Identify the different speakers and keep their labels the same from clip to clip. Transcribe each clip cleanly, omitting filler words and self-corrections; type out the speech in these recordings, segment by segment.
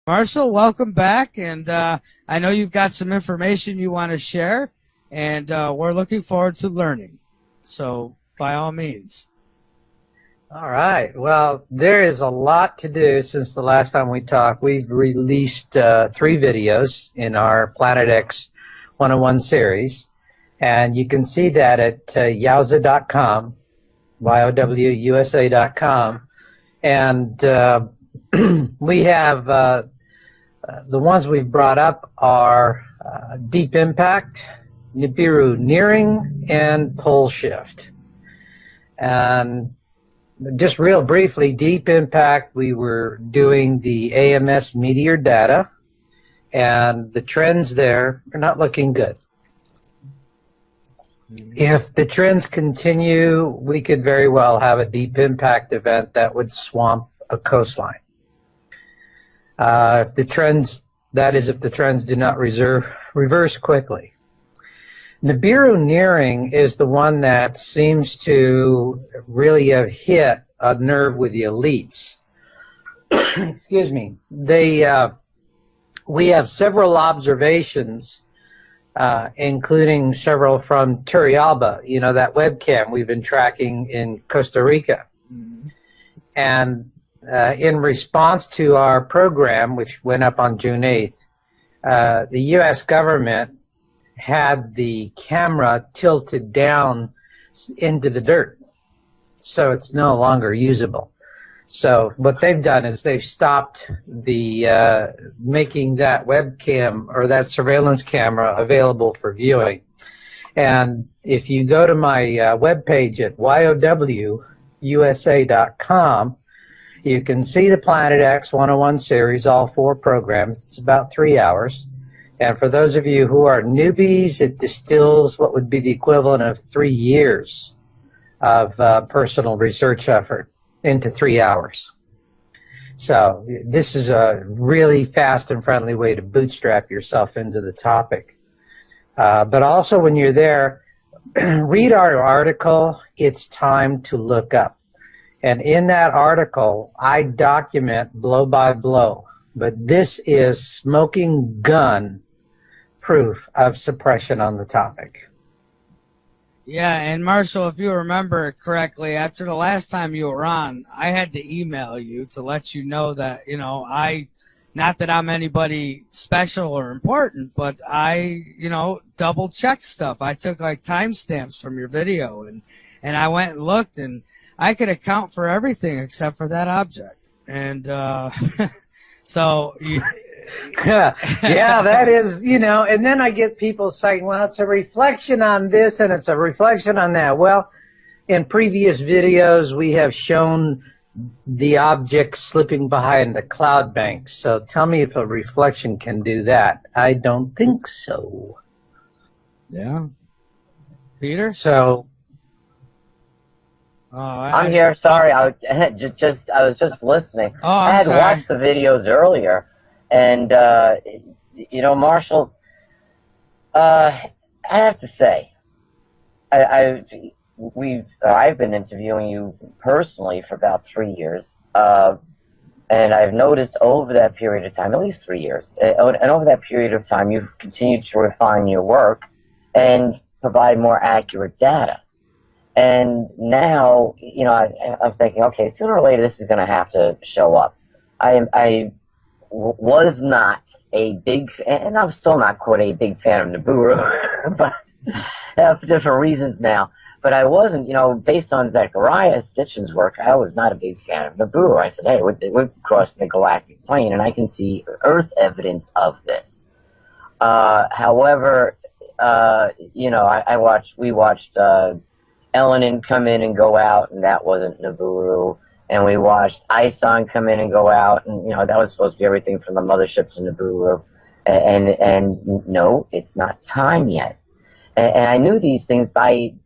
Speaker 1: Marshall, welcome back, and I know you've got some information you want to share, and we're looking forward to learning. So, by all means.
Speaker 2: All right. Well, there is a lot to do since the last time we talked. We've released 3 videos in our Planet X 101 series, and you can see that at yowza.com, YOWUSA.com, and we have the ones we've brought up are Deep Impact, Nibiru Nearing, and Pole Shift. And just real briefly, Deep Impact, we were doing the AMS meteor data, and the trends there are not looking good. If the trends continue, we could very well have a deep impact event that would swamp a coastline. If the trends, that is, if the trends do not reverse quickly. Nibiru Nearing is the one that seems to really have hit a nerve with the elites. Excuse me. We have several observations, including several from Turrialba, you know, that webcam we've been tracking in Costa Rica. Mm-hmm. And in response to our program, which went up on June 8th, the U.S. government had the camera tilted down into the dirt, so it's no longer usable. So what they've done is they've stopped the making that webcam or that surveillance camera available for viewing. And if you go to my webpage at YOWUSA.com, you can see the Planet X 101 series, all 4 programs. It's about 3 hours. And for those of you who are newbies, it distills what would be the equivalent of 3 years of personal research effort into 3 hours. So this is a really fast and friendly way to bootstrap yourself into the topic. But also when you're there, read our article, It's Time to Look Up. And in that article, I document blow by blow. But this is smoking gun proof of suppression on the topic.
Speaker 1: Yeah, and Marshall, if you remember correctly, after the last time you were on, I had to email you to let you know that, you know, not that I'm anybody special or important, but I, you know, double checked stuff. I took like timestamps from your video and I went and looked, and I could account for everything except for that object. And so
Speaker 2: yeah, that is, you know, and then I get people saying, well, it's a reflection on this and it's a reflection on that. Well, in previous videos, we have shown the object slipping behind a cloud bank. So tell me if a reflection can do that. I don't think so.
Speaker 1: Yeah. Peter?
Speaker 2: So
Speaker 3: I'm here. Sorry, I was just listening.
Speaker 1: Oh,
Speaker 3: I had watched the videos earlier, and you know, Marshall, I have to say, I've been interviewing you personally for about 3 years, and I've noticed over that period of time, at least 3 years, and over that period of time, you've continued to refine your work and provide more accurate data. And now, you know, I'm thinking, okay, sooner or later this is going to have to show up. I was not a big, and I'm still not quite a big fan of Nibiru, but for different reasons now. But I wasn't, you know, based on Zechariah Stitchin's work, I was not a big fan of Nibiru. I said, hey, we're crossing the galactic plane, and I can see Earth evidence of this. However, you know, we watched Elenin come in and go out, and that wasn't Nibiru. And we watched Ison come in and go out, and, you know, that was supposed to be everything from the mothership to Nibiru. And no, it's not time yet. And I knew these things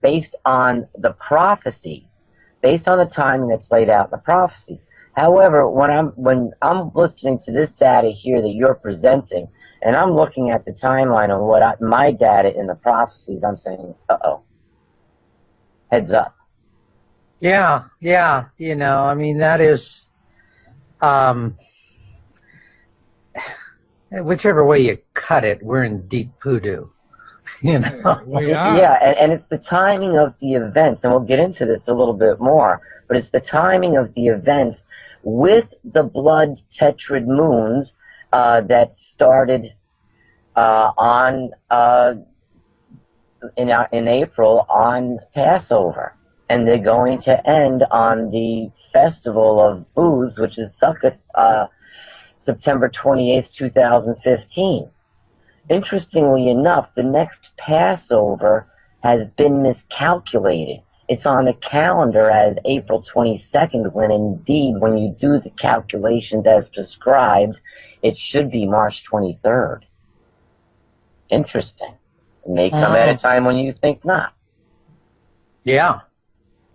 Speaker 3: based on the prophecies, based on the timing that's laid out in the prophecies. However, when I'm listening to this data here that you're presenting, and I'm looking at the timeline of my data in the prophecies, I'm saying, uh-oh, heads up.
Speaker 2: Yeah, yeah. I mean, that is, whichever way you cut it, we're in deep voodoo.
Speaker 1: We are.
Speaker 3: Yeah, and it's the timing of the events, and we'll get into this a little bit more, but it's the timing of the events with the blood tetrad moons that started in April on Passover, and they're going to end on the Festival of Booths, which is Sukkot, September 28th, 2015. Interestingly enough, the next Passover has been miscalculated. It's on the calendar as April 22nd, when indeed, when you do the calculations as prescribed, it should be March 23rd. Interesting. It may come at a time when you think not.
Speaker 2: Yeah.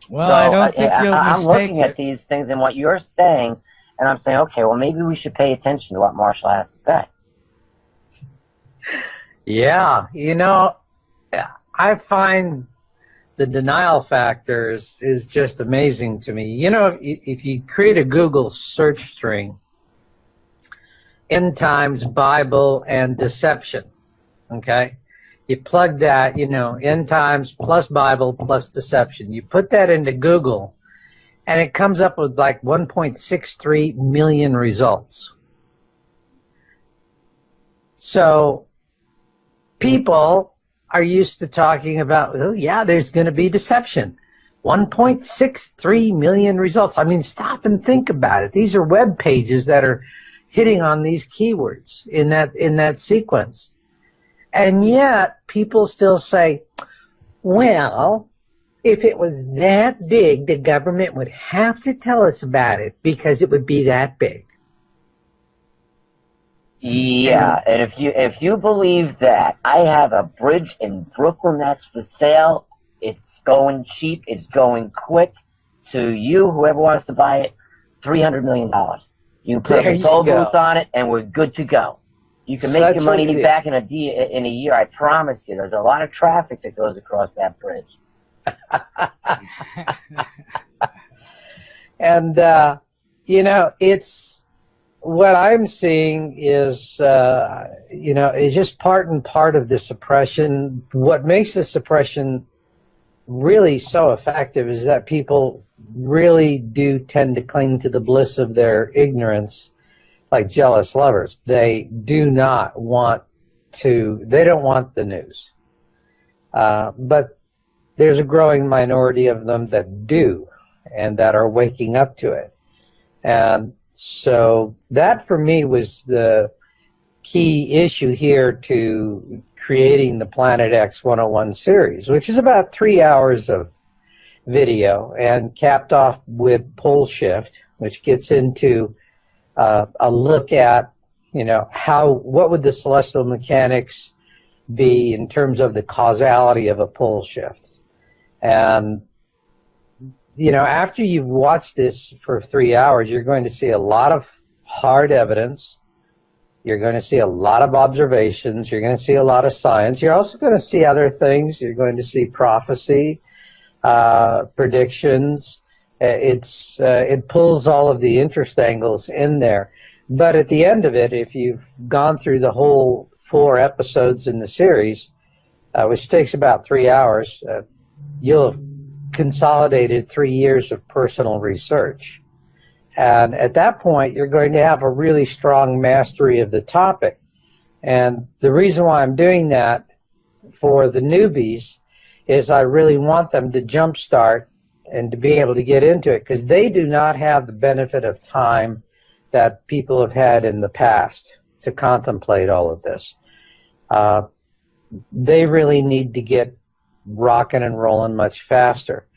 Speaker 1: Well, so, I don't think you'll mistake
Speaker 3: I'm looking at these things and what you're saying, and I'm saying, okay, well, maybe we should pay attention to what Marshall has to say.
Speaker 2: Yeah, I find the denial factor is just amazing to me. If you create a Google search string, end times, Bible, and deception, okay? You plug that, end times plus Bible plus deception. You put that into Google, and it comes up with like 1.63 million results. So people are used to talking about, well, yeah, there's going to be deception. 1.63 million results. I mean, stop and think about it. These are web pages that are hitting on these keywords in that sequence. And yet people still say, well, if it was that big, the government would have to tell us about it because it would be that big.
Speaker 3: Yeah, and if you believe that, I have a bridge in Brooklyn that's for sale. It's going cheap. It's going quick. To you, whoever wants to buy it, $300 million. You can put a toll booth on it, and we're good to go. You can make your money back in a year. I promise you. There's a lot of traffic that goes across that bridge.
Speaker 2: And it's. What I'm seeing is, is just part and part of the suppression. What makes the suppression really so effective is that people really do tend to cling to the bliss of their ignorance like jealous lovers. They don't want the news. But there's a growing minority of them that do and that are waking up to it. And so that, for me, was the key issue here to creating the Planet X 101 series, which is about 3 hours of video and capped off with Pole Shift, which gets into a look at, what would the celestial mechanics be in terms of the causality of a pole shift. And after you've watched this for 3 hours, you're going to see a lot of hard evidence. You're going to see a lot of observations. You're going to see a lot of science. You're also going to see other things. You're going to see prophecy, predictions. It pulls all of the interest angles in there. But at the end of it, if you've gone through the whole 4 episodes in the series, which takes about 3 hours, you'll have consolidated 3 years of personal research. And at that point, you're going to have a really strong mastery of the topic. And the reason why I'm doing that for the newbies is I really want them to jumpstart and to be able to get into it, because they do not have the benefit of time that people have had in the past to contemplate all of this. They really need to get rocking and rolling much faster.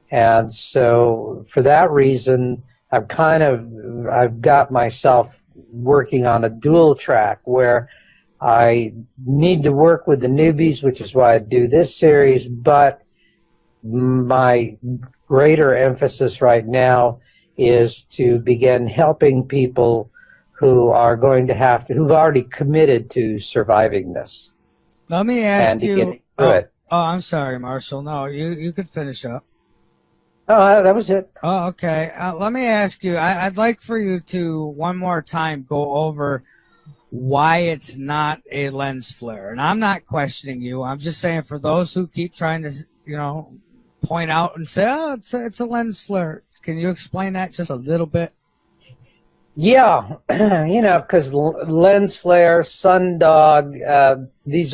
Speaker 2: And so for that reason, I've got myself working on a dual track where I need to work with the newbies, which is why I do this series, but my greater emphasis right now is to begin helping people who are going to who've already committed to surviving this.
Speaker 1: Let me ask you.
Speaker 2: Oh,
Speaker 1: I'm sorry, Marshall. No, you could finish up.
Speaker 2: Oh, that was it.
Speaker 1: Oh, okay. Let me ask you. I'd like for you to one more time go over why it's not a lens flare. And I'm not questioning you. I'm just saying for those who keep trying to, point out and say, oh, it's a lens flare. Can you explain that just a little bit?
Speaker 2: Yeah, because lens flare, sundog, these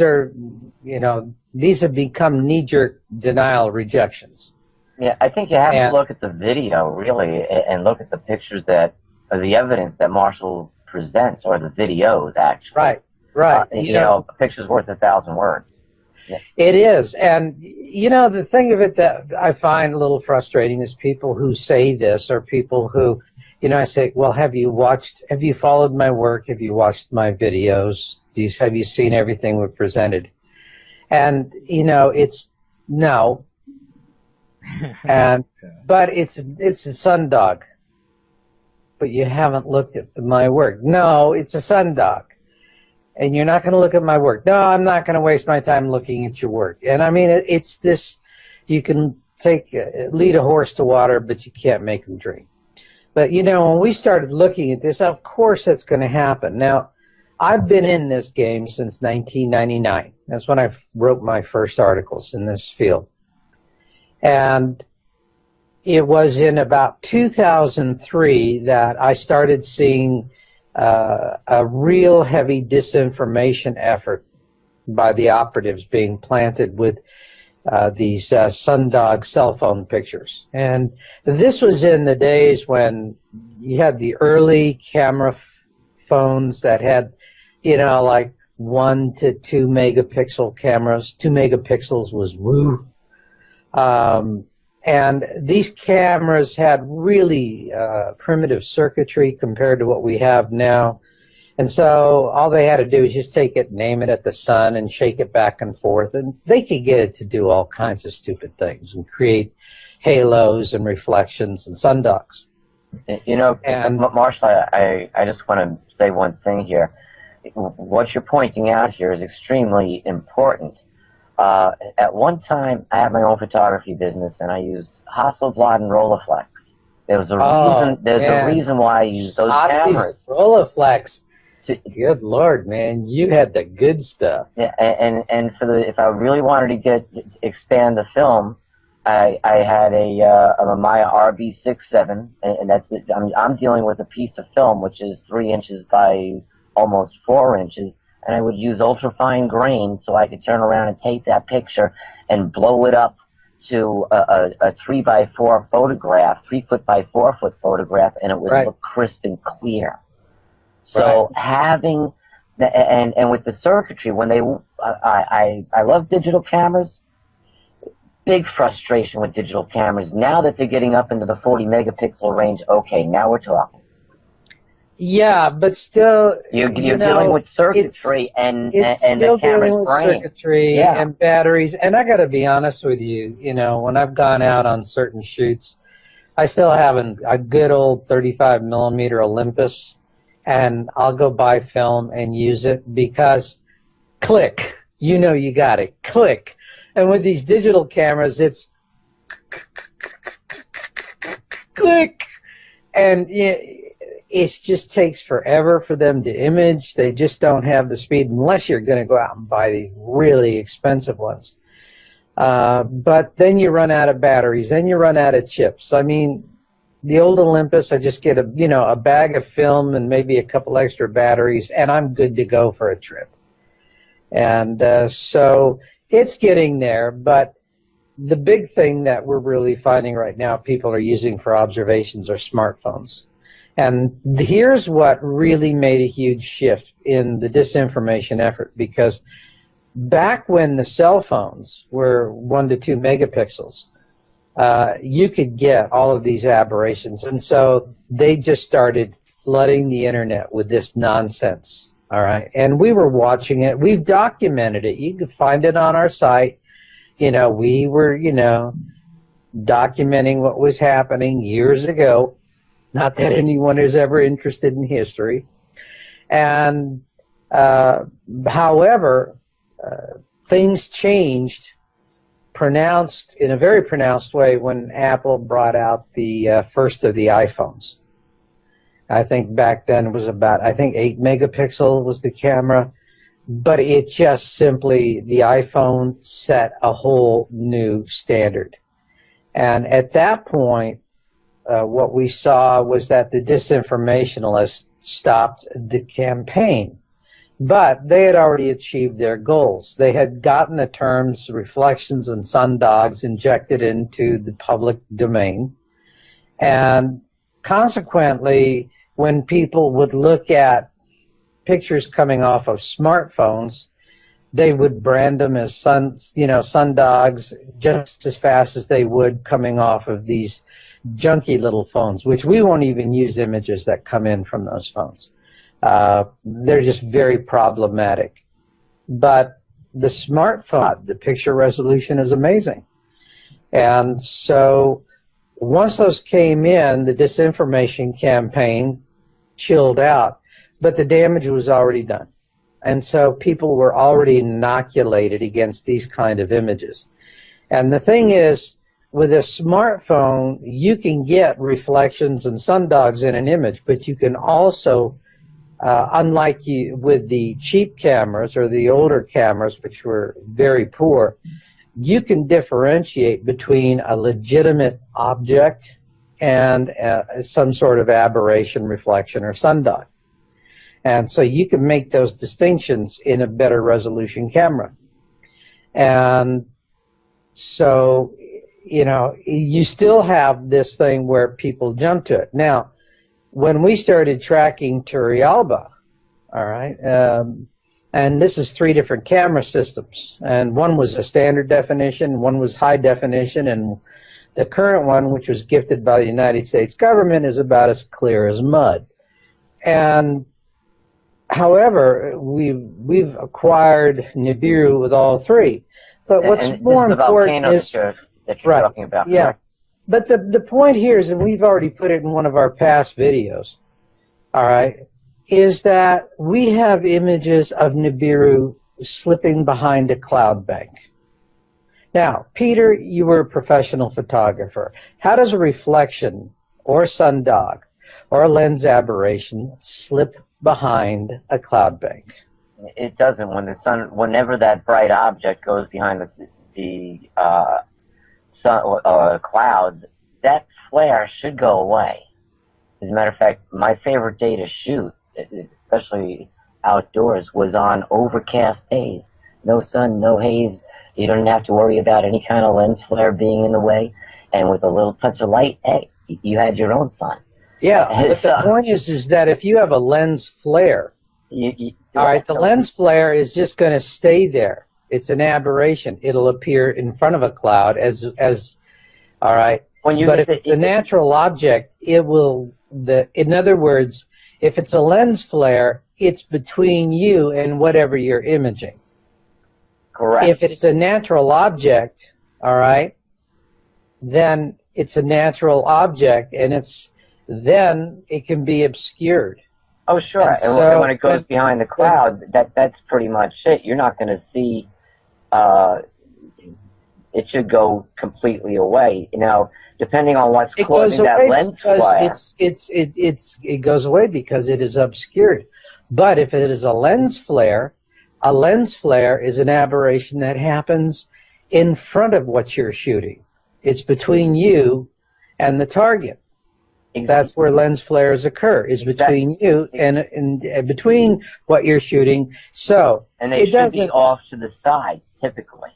Speaker 2: have become knee-jerk denial rejections.
Speaker 3: Yeah, I think you have to look at the video, really, and look at the pictures or the evidence that Marshall presents, or the videos, actually.
Speaker 2: Right.
Speaker 3: A picture's worth 1,000 words. Yeah.
Speaker 2: It is. And, the thing of it that I find a little frustrating is people who say this, or people who, I say, well, have you followed my work? Have you watched my videos? Have you seen everything we've presented? And, it's no. But it's a sundog. But you haven't looked at my work. No, it's a sundog. And you're not going to look at my work. No, I'm not going to waste my time looking at your work. And I mean, it's this, you can lead a horse to water, but you can't make him drink. But, when we started looking at this, of course that's going to happen. Now, I've been in this game since 1999. That's when I wrote my first articles in this field. And it was in about 2003 that I started seeing a real heavy disinformation effort by the operatives being planted with these sundog cell phone pictures. And this was in the days when you had the early camera phones that had, like 1 to 2 megapixel cameras. 2 megapixels was woo. And these cameras had really primitive circuitry compared to what we have now. And so all they had to do was just take it, name it at the sun, and shake it back and forth. And they could get it to do all kinds of stupid things and create halos and reflections and sundogs.
Speaker 3: And Marshall, I just want to say one thing here. What you're pointing out here is extremely important. At one time, I had my own photography business, and I used Hasselblad and Rolleiflex. There's a reason why I used those cameras.
Speaker 2: Rolleiflex. Good Lord, man, you had the good stuff.
Speaker 3: Yeah, and if I really wanted to expand the film, I had a Maya RB67, and that's it. I'm dealing with a piece of film which is 3 inches by almost 4 inches. And I would use ultrafine grain so I could turn around and take that picture and blow it up to a 3x4 photograph, 3 foot by 4 foot photograph, and it would look crisp and clear. So having and with the circuitry, when I love digital cameras. Big frustration with digital cameras. Now that they're getting up into the 40 megapixel range, okay, now we're talking.
Speaker 2: Yeah, but still,
Speaker 3: you're dealing with circuitry and
Speaker 2: still
Speaker 3: the camera's
Speaker 2: dealing with
Speaker 3: brain.
Speaker 2: circuitry and batteries. And I got to be honest with you, when I've gone out on certain shoots, I still have a good old 35 millimeter Olympus, and I'll go buy film and use it because click, you got it, click. And with these digital cameras, it's click, and it just takes forever for them to image. They just don't have the speed unless you're going to go out and buy these really expensive ones. But then you run out of batteries. Then you run out of chips. I mean, the old Olympus, I just get a bag of film and maybe a couple extra batteries, and I'm good to go for a trip. And so it's getting there. But the big thing that we're really finding right now people are using for observations are smartphones. And here's what really made a huge shift in the disinformation effort, because back when the cell phones were 1 to 2 megapixels, you could get all of these aberrations. And so they just started flooding the internet with this nonsense. All right. And we were watching it. We've documented it. You can find it on our site. We were, documenting what was happening years ago. Not that anyone is ever interested in history. And however, things changed in a very pronounced way when Apple brought out the first of the iPhones. I think back then it was about, 8 megapixel was the camera, but it just simply, the iPhone set a whole new standard. And at that point, what we saw was that the disinformationalists stopped the campaign. But they had already achieved their goals. They had gotten the terms reflections and sundogs injected into the public domain. And consequently, when people would look at pictures coming off of smartphones, they would brand them as sundogs just as fast as they would coming off of these junky little phones, which we won't even use images that come in from those phones. They're just very problematic. But the smartphone, the picture resolution is amazing. And so once those came in, the disinformation campaign chilled out, but the damage was already done. And so people were already inoculated against these kind of images. And the thing is, with a smartphone, you can get reflections and sundogs in an image, but you can also unlike with the cheap cameras or the older cameras, which were very poor, you can differentiate between a legitimate object and some sort of aberration, reflection, or sundog. And so you can make those distinctions in a better resolution camera. And so, you still have this thing where people jump to it. Now, when we started tracking Turrialba, all right, and this is 3 different camera systems, and one was a standard definition, one was high definition, and the current one, which was gifted by the United States government, is about as clear as mud. And however, we've acquired Nibiru with all 3. But what's more important is
Speaker 3: that you're talking about.
Speaker 2: Yeah.
Speaker 3: Correct?
Speaker 2: But the point here is, and we've already put it in one of our past videos, all right, is that we have images of Nibiru slipping behind a cloud bank. Now, Peter, you were a professional photographer. How does a reflection or sundog or a lens aberration slip behind a cloud bank?
Speaker 3: It doesn't. When the sun, whenever that bright object goes behind the clouds, that flare should go away. As a matter of fact, my favorite day to shoot, especially outdoors, was on overcast days. No sun, no haze. You don't have to worry about any kind of lens flare being in the way. And with a little touch of light, hey, you had your own sun.
Speaker 2: Yeah, but the point is that if you have a lens flare, all right, the lens flare is just going to stay there. It's an aberration. It'll appear in front of a cloud as all right. But if it's a natural object, it will, in other words, if it's a lens flare, it's between you and whatever you're imaging.
Speaker 3: Correct.
Speaker 2: If it's a natural object, all right, then it's a natural object, and then it can be obscured.
Speaker 3: Oh, sure. And so, when it goes behind the cloud, that's pretty much it. You're not going to see. It should go completely away. Depending on what's causing that lens flare.
Speaker 2: It goes away because it is obscured. But if it is a lens flare is an aberration that happens in front of what you're shooting. It's between you and the target. Exactly. That's where lens flares occur, is between you and between what you're shooting. So,
Speaker 3: and they should be off to the side, typically.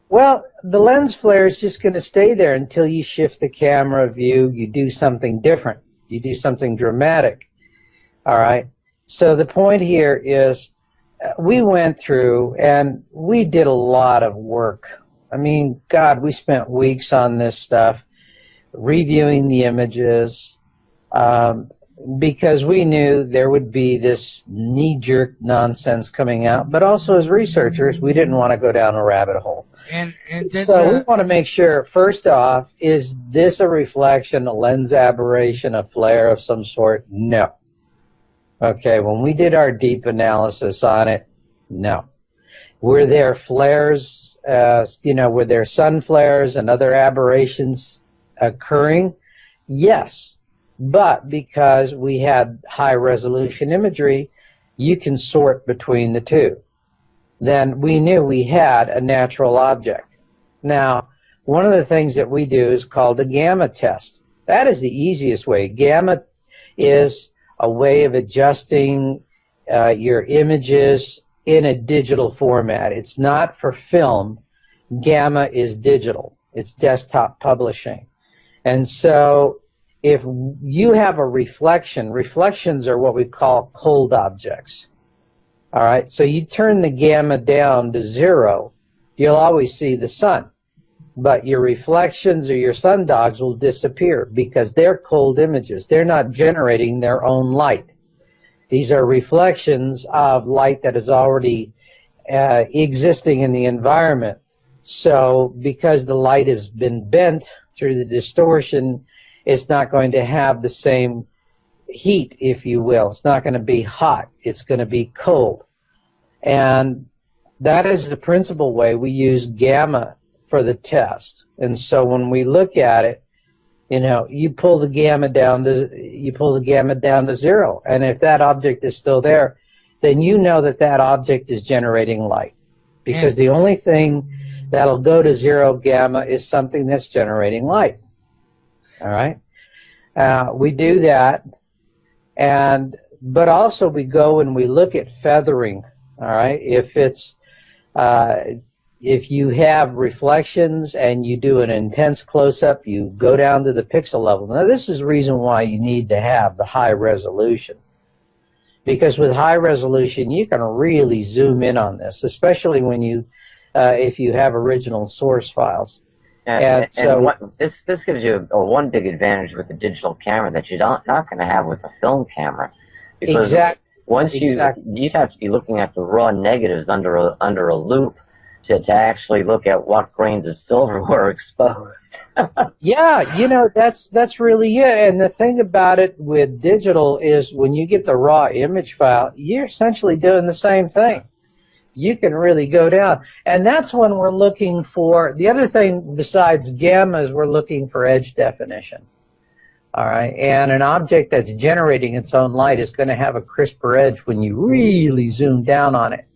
Speaker 2: Well, the lens flare is just going to stay there until you shift the camera view, you do something different, you do something dramatic. All right? So the point here is we went through and we did a lot of work. I mean, God, we spent weeks on this stuff, reviewing the images, because we knew there would be this knee-jerk nonsense coming out. But also as researchers, we didn't want to go down a rabbit hole.
Speaker 1: And did
Speaker 2: So we
Speaker 1: the
Speaker 2: want to make sure, first off, is this a reflection, a lens aberration, a flare of some sort? No. Okay, when we did our deep analysis on it, no. Were there flares, were there sun flares and other aberrations occurring? Yes. But because we had high resolution imagery, you can sort between the two. Then we knew we had a natural object. Now, one of the things that we do is called a gamma test. That is the easiest way. Gamma is a way of adjusting your images in a digital format. It's not for film. Gamma is digital. It's desktop publishing. And so if you have a reflection, reflections are what we call cold objects. All right, so you turn the gamma down to 0, you'll always see the sun. But your reflections or your sundogs will disappear because they're cold images. They're not generating their own light. These are reflections of light that is already existing in the environment. So because the light has been bent through the distortion, it's not going to have the same heat, if you will. It's not going to be hot. It's going to be cold. And that is the principal way we use gamma for the test. And so when we look at it, you pull the gamma down to 0. And if that object is still there, then you know that that object is generating light. Because the only thing that'll go to 0 gamma is something that's generating light. All right? We do that. But also we go and we look at feathering. All right? If you have reflections and you do an intense close-up, you go down to the pixel level. Now, this is the reason why you need to have the high resolution. Because with high resolution, you can really zoom in on this, especially when if you have original source files.
Speaker 3: This gives you one big advantage with the digital camera that you're not going to have with a film camera. Because you'd have to be looking at the raw negatives under a loupe to actually look at what grains of silver were exposed.
Speaker 2: Yeah, that's really it. And the thing about it with digital is when you get the raw image file, you're essentially doing the same thing. You can really go down. And that's when we're looking for, the other thing besides gamma is we're looking for edge definition. All right, and an object that's generating its own light is going to have a crisper edge when you really zoom down on it.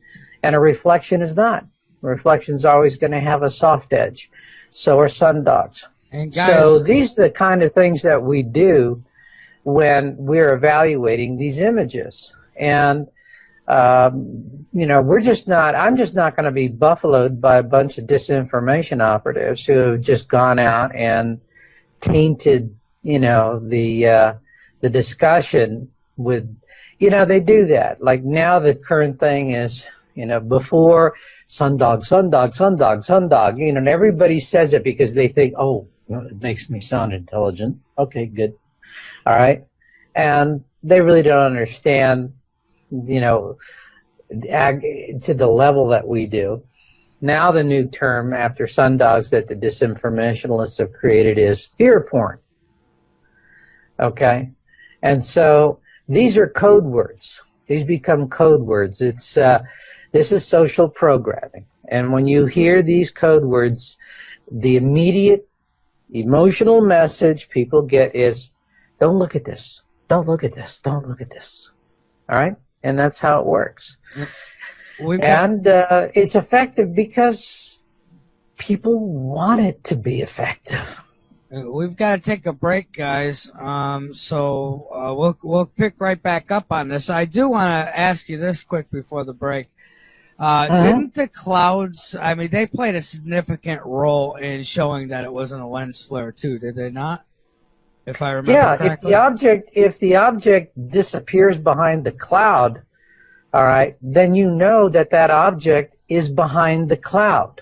Speaker 2: And a reflection is not. A reflection is always going to have a soft edge. So are sundogs.
Speaker 1: And guys,
Speaker 2: so these are the kind of things that we do when we're evaluating these images. And I'm just not going to be buffaloed by a bunch of disinformation operatives who have just gone out and tainted the discussion with, they do that. Like now the current thing is, before sundog, and everybody says it because they think, oh, it makes me sound intelligent. Okay, good. All right. And they really don't understand, to the level that we do. Now the new term after sundogs that the disinformationalists have created is fear porn. Okay, and so these are code words. These become code words. This is social programming, and when you hear these code words, the immediate emotional message people get is, "Don't look at this. Don't look at this. Don't look at this." All right, and that's how it works. And it's effective because people want it to be effective.
Speaker 1: We've got to take a break, guys. So we'll pick right back up on this. I do want to ask you this quick before the break. Didn't the clouds? I mean, they played a significant role in showing that it wasn't a lens flare, too. Did they not? If I remember correctly.
Speaker 2: if the object disappears behind the cloud, all right, then you know that that object is behind the cloud,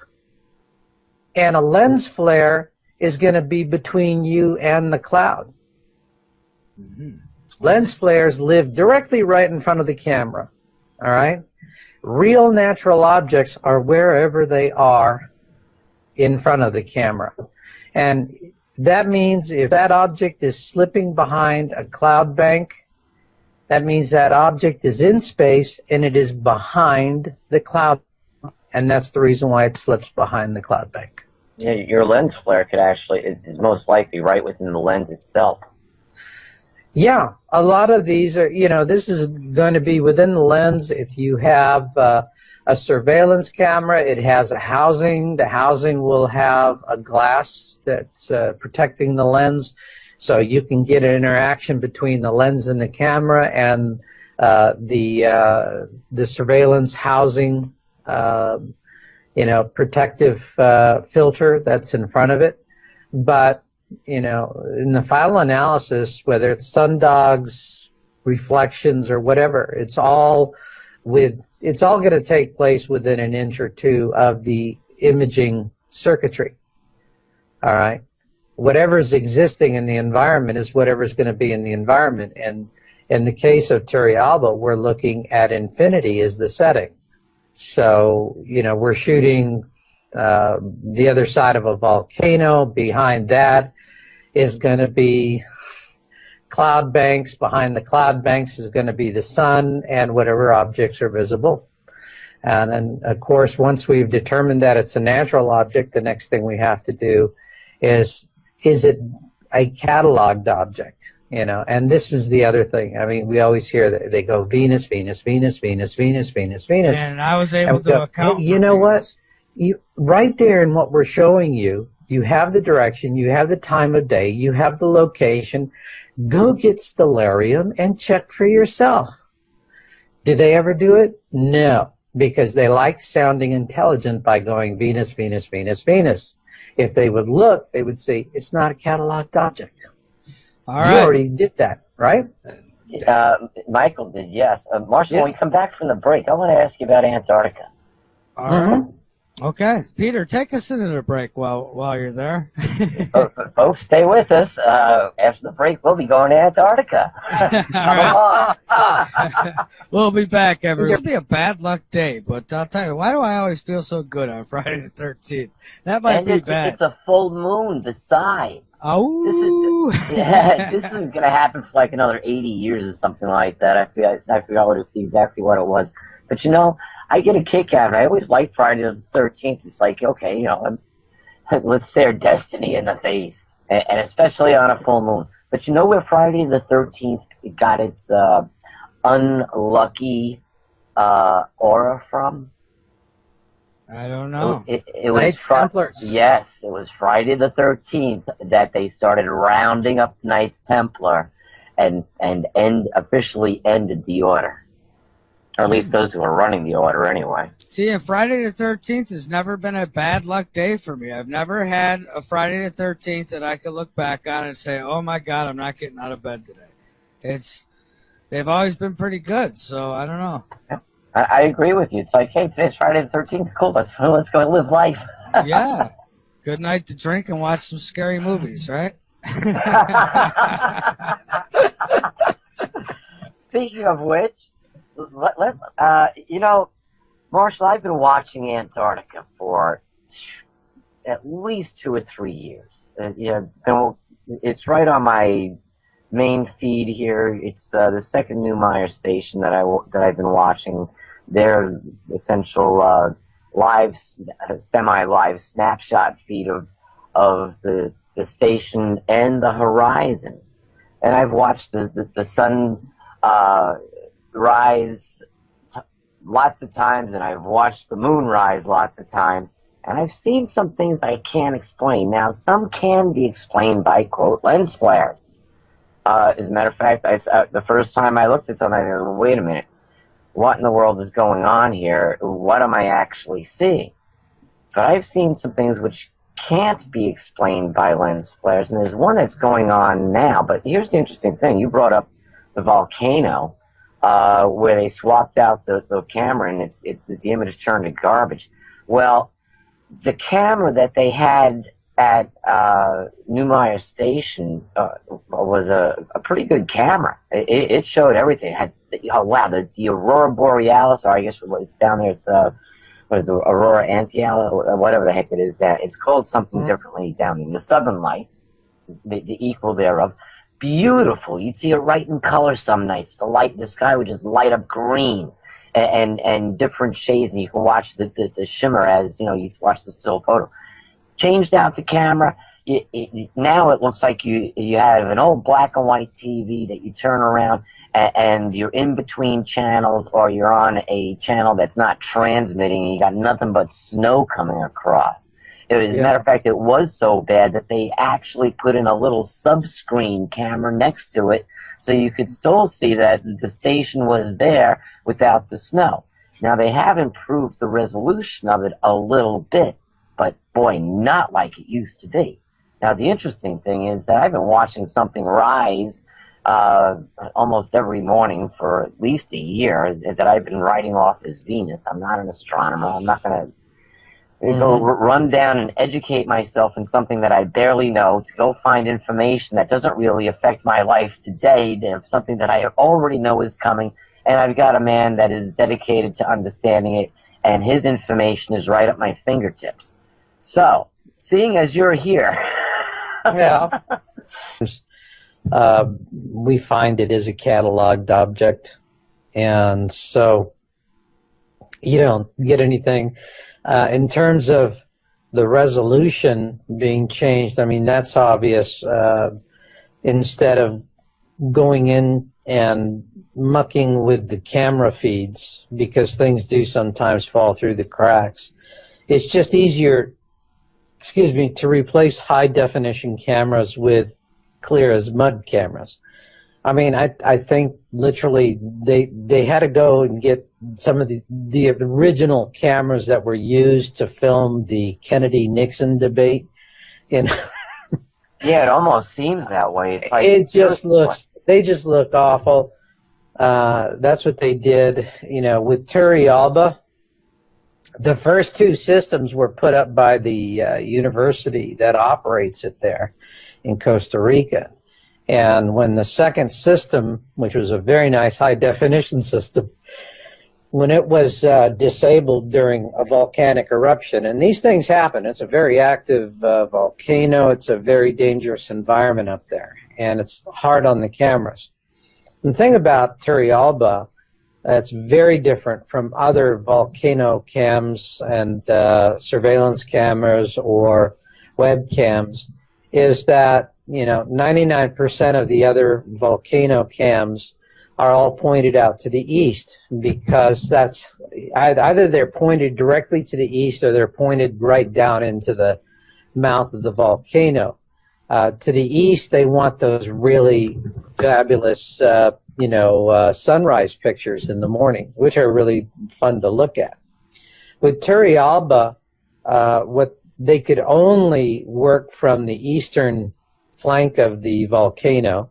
Speaker 2: and a lens flare is going to be between you and the cloud. Mm-hmm. Lens flares live directly right in front of the camera. All right? Real natural objects are wherever they are in front of the camera. And that means if that object is slipping behind a cloud bank, that means that object is in space and it is behind the cloud. And that's the reason why it slips behind the cloud bank.
Speaker 3: Yeah, your lens flare could actually, is most likely right within the lens itself.
Speaker 2: Yeah, a lot of these are, this is going to be within the lens. If you have a surveillance camera, it has a housing. The housing will have a glass that's protecting the lens, so you can get an interaction between the lens and the camera and the surveillance housing, protective filter that's in front of it. But in the final analysis, whether it's sundogs, reflections, or whatever, it's all going to take place within an inch or two of the imaging circuitry. All right, whatever's existing in the environment is whatever's going to be in the environment. And in the case of Turrialba, we're looking at infinity as the setting. So we're shooting the other side of a volcano. Behind that is going to be cloud banks. Behind the cloud banks is going to be the sun and whatever objects are visible. And then, of course, once we've determined that it's a natural object, the next thing we have to do is it a cataloged object? And this is the other thing. I mean, we always hear that they go Venus, Venus, Venus, Venus, Venus, Venus, Venus.
Speaker 1: And I was able to account.
Speaker 2: Hey, you know what? Right there in what we're showing you, you have the direction, you have the time of day, you have the location. Go get Stellarium and check for yourself. Do they ever do it? No, because they like sounding intelligent by going Venus, Venus, Venus, Venus. If they would look, they would say it's not a cataloged object.
Speaker 1: All right.
Speaker 2: You already did that, right?
Speaker 3: Michael did, yes. Marshall,
Speaker 2: Yeah.
Speaker 3: when we come back from the break, I want to ask you about Antarctica.
Speaker 1: All right. Okay, Peter, take us into the break while you're there.
Speaker 3: Folks, stay with us. After the break, we'll be going to Antarctica.
Speaker 1: All right. We'll be back, everyone. It'll be a bad luck day, but I'll tell you, why do I always feel so good on Friday the 13th? That might be bad.
Speaker 3: It's a full moon besides.
Speaker 1: Oh,
Speaker 3: This isn't going to happen for like another 80 years or something like that. I forgot exactly what it was. But I get a kick out of it. I always like Friday the 13th. It's like, okay, let's stare destiny in the face, and especially on a full moon. But you know where Friday the 13th got its unlucky aura from?
Speaker 1: I don't know.
Speaker 3: It was
Speaker 2: Knights Templars.
Speaker 3: Yes, it was Friday the 13th that they started rounding up Knights Templar and officially ended the order. Or at least those who are running the order anyway.
Speaker 1: See, and Friday the 13th has never been a bad luck day for me. I've never had a Friday the 13th that I could look back on and say, oh my God, I'm not getting out of bed today. They've always been pretty good, so I don't know.
Speaker 3: Yeah. I agree with you. It's like, hey, today's Friday the 13th. Cool, let's go live life.
Speaker 1: Yeah. Good night to drink and watch some scary movies, right?
Speaker 3: Speaking of which, Marshall, I've been watching Antarctica for at least 2 or 3 years. It's right on my main feed here. It's the second Neumeier station that I've been watching. Their essential semi-live snapshot feed of the station and the horizon. And I've watched the sun rise lots of times, and I've watched the moon rise lots of times, and I've seen some things I can't explain. Now, some can be explained by, quote, lens flares. As a matter of fact, the first time I looked at something, I go, wait a minute, what in the world is going on here? What am I actually seeing? But I've seen some things which can't be explained by lens flares, and there's one that's going on now. But here's the interesting thing. You brought up the volcano, where they swapped out the camera, and the image turned to garbage. Well, the camera that they had at Neumeier Station was a pretty good camera. It showed everything. It had, the aurora borealis, or I guess it's down there. It's or the aurora borealis, or whatever the heck it is, that it's called something differently down in the southern lights, the equal thereof. Beautiful. You'd see it right in color some nights. The sky would just light up green and different shades, and you can watch the shimmer as, you know, you watch the still photo. Changed out the camera. Now it looks like you have an old black and white TV that you turn around and you're in between channels, or you're on a channel that's not transmitting and you got nothing but snow coming across. As a matter of fact, it was so bad that they actually put in a little sub-screen camera next to it so you could still see that the station was there without the snow. Now, they have improved the resolution of it a little bit, but boy, not like it used to be. Now, the interesting thing is that I've been watching something rise almost every morning for at least a year that I've been writing off as Venus. I'm not an astronomer. I'm not going to go run down and educate myself in something that I barely know, to go find information that doesn't really affect my life today, to something that I already know is coming, and I've got a man that is dedicated to understanding it, and his information is right at my fingertips. So, seeing as you're here...
Speaker 2: we find it is a cataloged object, and so you don't get anything. In terms of the resolution being changed, I mean, that's obvious. Instead of going in and mucking with the camera feeds, because things do sometimes fall through the cracks, it's just easier, to replace high-definition cameras with clear as mud cameras. I mean, I think literally they had to go and get some of the original cameras that were used to film the Kennedy-Nixon debate. You know?
Speaker 3: Yeah, it almost seems that way. It's like,
Speaker 2: they just look awful. That's what they did, you know, with Turrialba. The first two systems were put up by the university that operates it there in Costa Rica. And when the second system, which was a very nice high-definition system, when it was disabled during a volcanic eruption, and these things happen, it's a very active volcano, it's a very dangerous environment up there, and it's hard on the cameras. The thing about Turrialba that's very different from other volcano cams and surveillance cameras or webcams is that, you know, 99% of the other volcano cams are all pointed out to the east, because that's either they're pointed directly to the east or they're pointed right down into the mouth of the volcano. To the east, they want those really fabulous, sunrise pictures in the morning, which are really fun to look at. With Turrialba, what they could only work from the eastern flank of the volcano.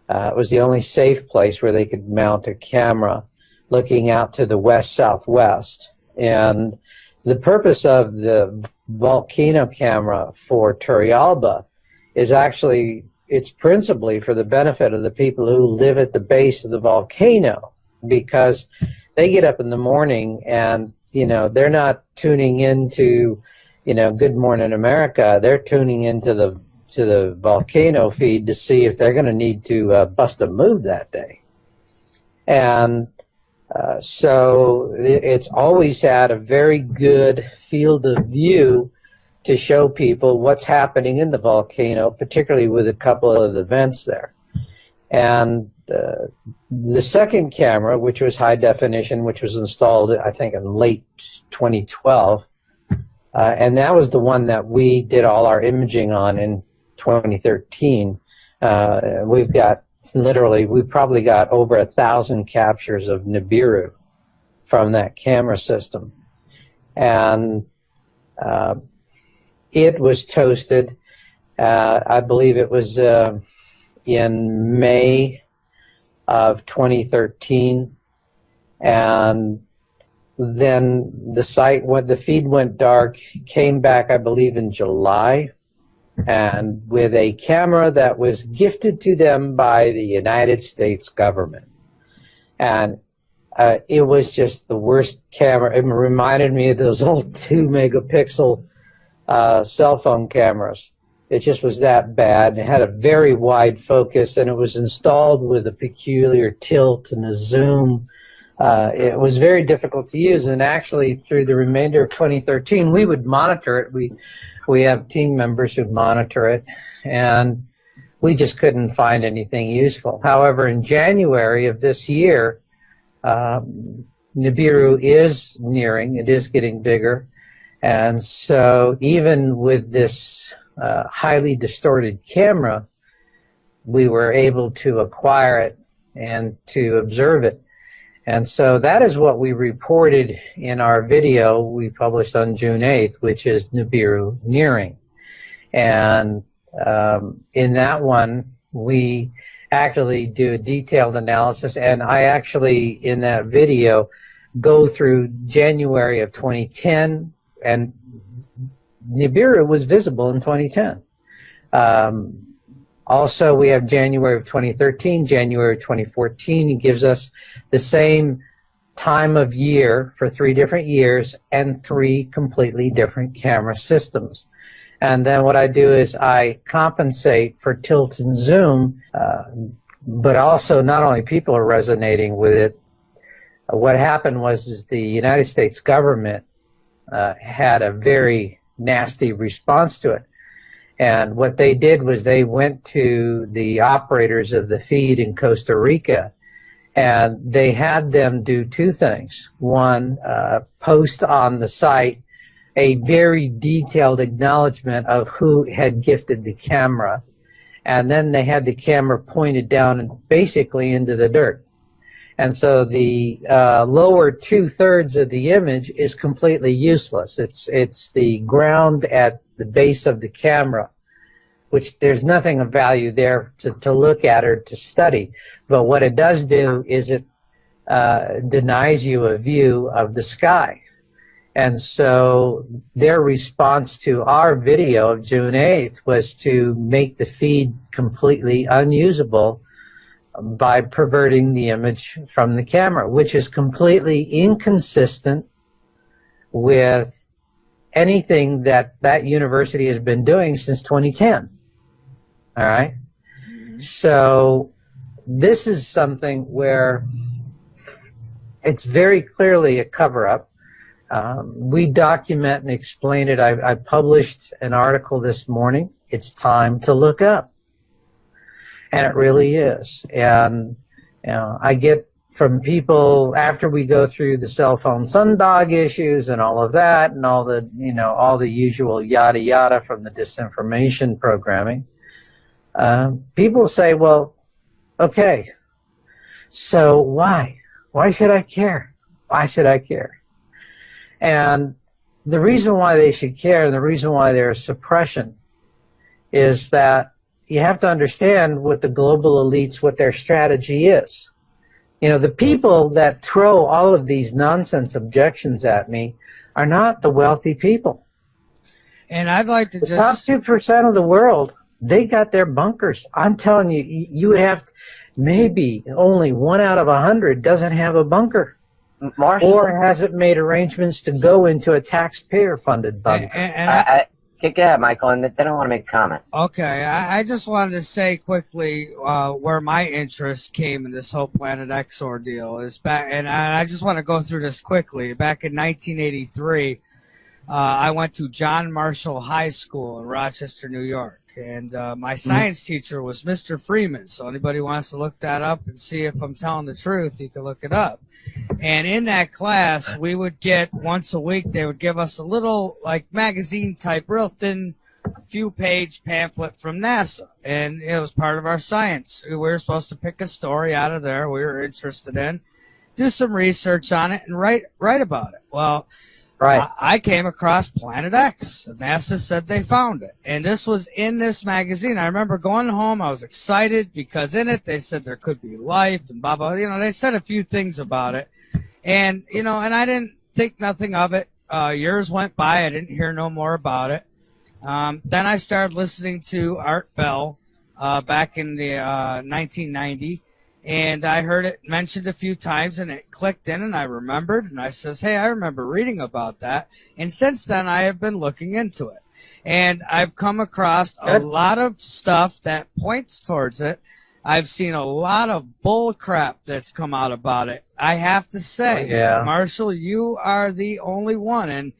Speaker 2: It was the only safe place where they could mount a camera looking out to the west-southwest. And the purpose of the volcano camera for Turrialba is actually, it's principally for the benefit of the people who live at the base of the volcano, because they get up in the morning and, you know, they're not tuning into, you know, Good Morning America. They're tuning into the volcano feed to see if they're going to need to bust a move that day. And so it's always had a very good field of view to show people what's happening in the volcano, particularly with a couple of the vents there. And the second camera, which was high definition, which was installed, I think, in late 2012, and that was the one that we did all our imaging on in 2013. We've got we probably got over 1,000 captures of Nibiru from that camera system. And it was toasted, I believe it was in May of 2013. And then the feed went dark, came back, I believe, in July, and with a camera that was gifted to them by the United States government. And it was just the worst camera. It reminded me of those old 2 megapixel cell phone cameras. It just was that bad. It had a very wide focus, and it was installed with a peculiar tilt and a zoom. It was very difficult to use, and actually through the remainder of 2013, we would monitor it. We have team members who monitor it, and we just couldn't find anything useful. However, in January of this year, Nibiru is nearing. It is getting bigger, and so even with this highly distorted camera, we were able to acquire it and to observe it. And so that is what we reported in our video we published on June 8th, which is Nibiru nearing. And in that one, we actually do a detailed analysis, and I actually, in that video, go through January of 2010, and Nibiru was visible in 2010. Also, we have January of 2013, January of 2014. It gives us the same time of year for 3 different years and 3 completely different camera systems. And then what I do is I compensate for tilt and zoom, but also not only people are resonating with it. What happened was the United States government had a very nasty response to it. And what they did was they went to the operators of the feed in Costa Rica, and they had them do 2 things. One, post on the site a very detailed acknowledgement of who had gifted the camera, and then they had the camera pointed down and basically into the dirt. And so the lower 2/3 of the image is completely useless. It's the ground at the base of the camera, which there's nothing of value there to look at or to study. But what it does do is it denies you a view of the sky. And so their response to our video of June 8th was to make the feed completely unusable by perverting the image from the camera, which is completely inconsistent with anything that that university has been doing since 2010. All right? So this is something where it's very clearly a cover-up. We document and explain it. I published an article this morning. It's time to look up. And it really is. And you know, I get from people after we go through the cell phone sundog issues and all of that and all the, you know, all the usual yada yada from the disinformation programming, people say, well, okay, so why? Why should I care? Why should I care? And the reason why they should care and the reason why there's suppression is that you have to understand what the global elites, what their strategy is. You know, the people that throw all of these nonsense objections at me are not the wealthy people.
Speaker 1: And I'd like to
Speaker 2: the
Speaker 1: just...
Speaker 2: top 2% of the world, they got their bunkers. I'm telling you, you would have maybe only 1 out of 100 doesn't have a bunker.
Speaker 3: Marshall,
Speaker 2: or hasn't made arrangements to go into a taxpayer-funded bunker.
Speaker 3: Go ahead, Michael, and then I want to make a comment.
Speaker 1: Okay, I just wanted to say quickly where my interest came in this whole Planet X ordeal is back, and I just want to go through this quickly. Back in 1983, I went to John Marshall High School in Rochester, New York, and my science teacher was Mr. Freeman. So anybody wants to look that up and see if I'm telling the truth, you can look it up. And in that class, we would get once a week, they would give us a little like magazine type, real thin, few-page pamphlet from NASA. And it was part of our science. We were supposed to pick a story out of there we were interested in, do some research on it, and write about it. Well, I came across Planet X. NASA said they found it. And this was in this magazine. I remember going home. I was excited because in it they said there could be life and blah, blah. You know, they said a few things about it. And, you know, and I didn't think nothing of it. Years went by. I didn't hear no more about it. Then I started listening to Art Bell back in the 1990. and I heard it mentioned a few times, and it clicked in, and I remembered, and I says, hey, I remember reading about that. And since then, I have been looking into it. And I've come across a lot of stuff that points towards it. I've seen a lot of bull crap that's come out about it. I have to say, Marshall, you are the only one. And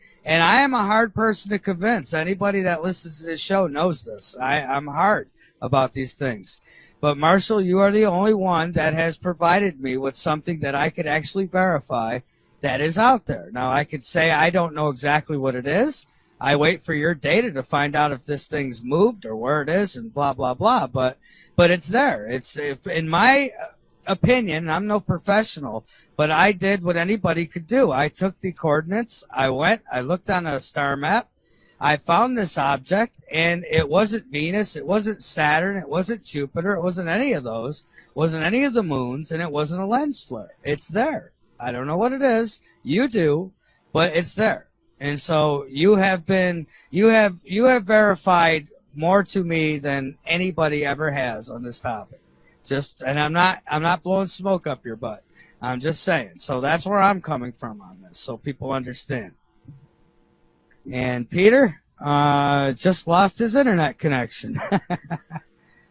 Speaker 1: I am a hard person to convince. Anybody that listens to this show knows this. I'm hard about these things. But, Marshall, you are the only one that has provided me with something that I could actually verify that is out there. Now, I could say I don't know exactly what it is. I wait for your data to find out if this thing's moved or where it is and blah, blah, blah. But it's there. In my opinion, I'm no professional, but I did what anybody could do. I took the coordinates. I looked on a star map. I found this object, and it wasn't Venus. It wasn't Saturn. It wasn't Jupiter. It wasn't any of those. It wasn't any of the moons, and it wasn't a lens flare. It's there. I don't know what it is. You do, but it's there. And so you have verified more to me than anybody ever has on this topic. And I'm not blowing smoke up your butt. I'm just saying. So that's where I'm coming from on this, so people understand. And Peter just lost his internet connection.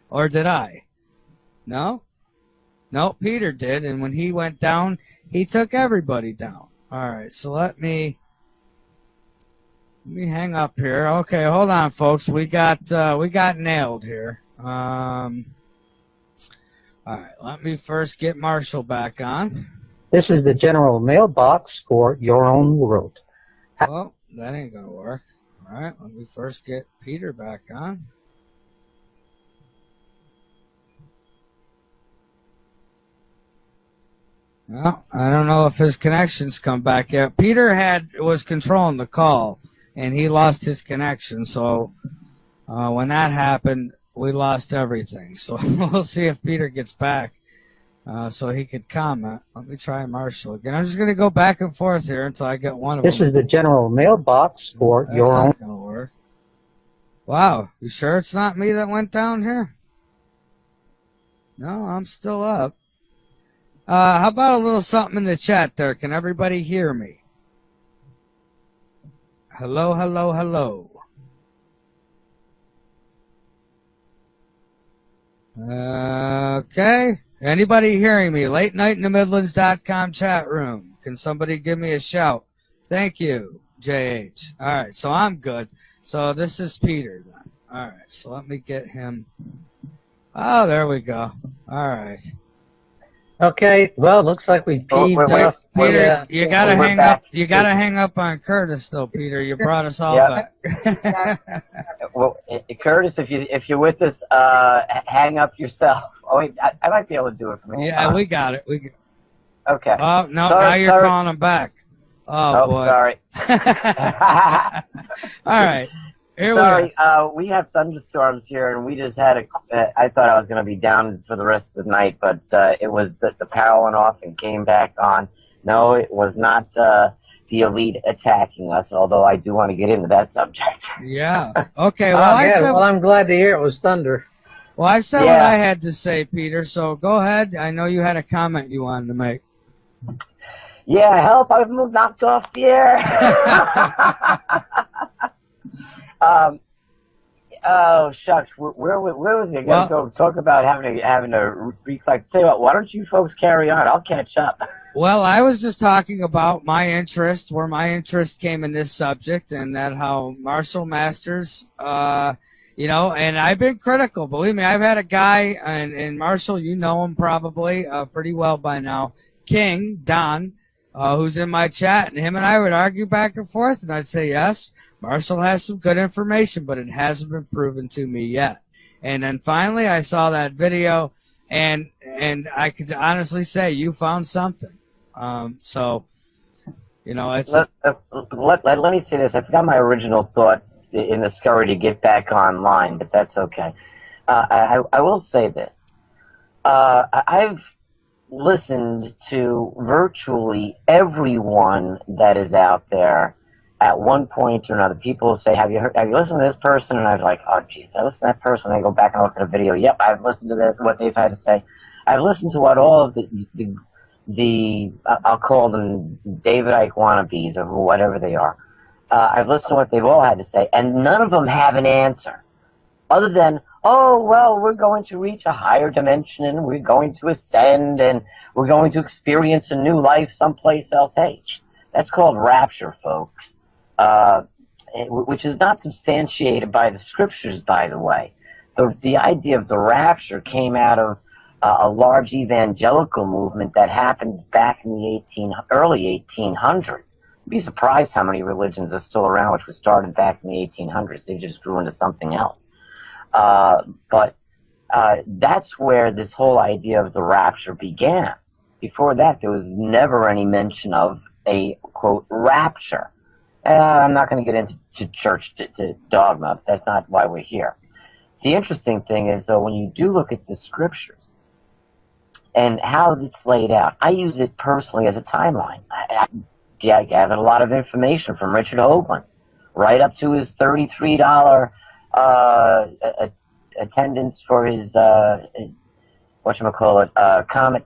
Speaker 1: Or did I? No? No, Peter did. And when he went down, he took everybody down. All right, so let me hang up here. Okay, hold on, folks. We got nailed here. All right, let me first get Marshall back on.
Speaker 2: This is the general mailbox for your own world.
Speaker 1: Well, that ain't gonna work. All right, let me first get Peter back on. Well, I don't know if his connection's come back yet. Peter was controlling the call, and he lost his connection. So when that happened, we lost everything. So we'll see if Peter gets back so he could comment. Let me try Marshall again. I'm just going to go back and forth here until I get one of them.
Speaker 2: This is the general mailbox for
Speaker 1: That's
Speaker 2: your own.
Speaker 1: That's not going to work. Wow, you sure it's not me that went down here? No, I'm still up. How about a little something in the chat there? Can everybody hear me? Hello, hello, hello. Okay. Anybody hearing me? Late Night in the Midlands.com chat room. Can somebody give me a shout? Thank you, JH. All right, so I'm good. So this is Peter then. All right, so let me get him. Oh, there we go. All right.
Speaker 2: Okay, well, looks like we peeved off.
Speaker 1: Peter, you gotta hang up. You gotta hang up on Curtis, though, Peter. You brought us all back.
Speaker 3: Well, Curtis, if you're with us, hang up yourself. Oh, wait, I might be able to do it for me.
Speaker 1: Yeah, we got it.
Speaker 3: Okay.
Speaker 1: Oh no, now you're calling him back. Oh boy.
Speaker 3: Sorry.
Speaker 1: All right.
Speaker 3: Sorry, we have thunderstorms here, and we just had I thought I was going to be down for the rest of the night, but it was the power went off and came back on. No, it was not the elite attacking us, although I do want to get into that subject.
Speaker 1: Yeah. Okay, well,
Speaker 2: I'm glad to hear it was thunder.
Speaker 1: Well, I said what I had to say, Peter, so go ahead. I know you had a comment you wanted to make.
Speaker 3: Yeah, help, I've been knocked off the air. Oh shucks, where was it? Gotta go talk about having a reflect. Tell you what, why don't you folks carry on? I'll catch up.
Speaker 1: Well, I was just talking about my interest, where my interest came in this subject, and that how Marshall Masters, and I've been critical. Believe me, I've had a guy, and Marshall, you know him probably pretty well by now, King Don, who's in my chat, and him and I would argue back and forth, and I'd say yes. Marshall has some good information, but it hasn't been proven to me yet. And then finally I saw that video, and I could honestly say you found something. It's...
Speaker 3: Let me say this. I forgot my original thought in the scurry to get back online, but that's okay. I will say this. I've listened to virtually everyone that is out there at one point or another. People say, have you listened to this person? And I was like, oh, geez, I listened to that person. I go back and look at a video. Yep, I've listened to what they've had to say. I've listened to what all of the I'll call them David Icke wannabes or whatever they are. I've listened to what they've all had to say, and none of them have an answer other than, oh, well, we're going to reach a higher dimension and we're going to ascend and we're going to experience a new life someplace else. Hey, that's called rapture, folks, which is not substantiated by the scriptures, by the way. The idea of the rapture came out of a large evangelical movement that happened back in the early 1800s. You'd be surprised how many religions are still around, which was started back in the 1800s. They just grew into something else. But that's where this whole idea of the rapture began. Before that, there was never any mention of a, quote, rapture. I'm not going to get into church to dogma. That's not why we're here. The interesting thing is, though, when you do look at the scriptures and how it's laid out, I use it personally as a timeline. I gathered a lot of information from Richard Hoagland, right up to his $33 attendance for his Comet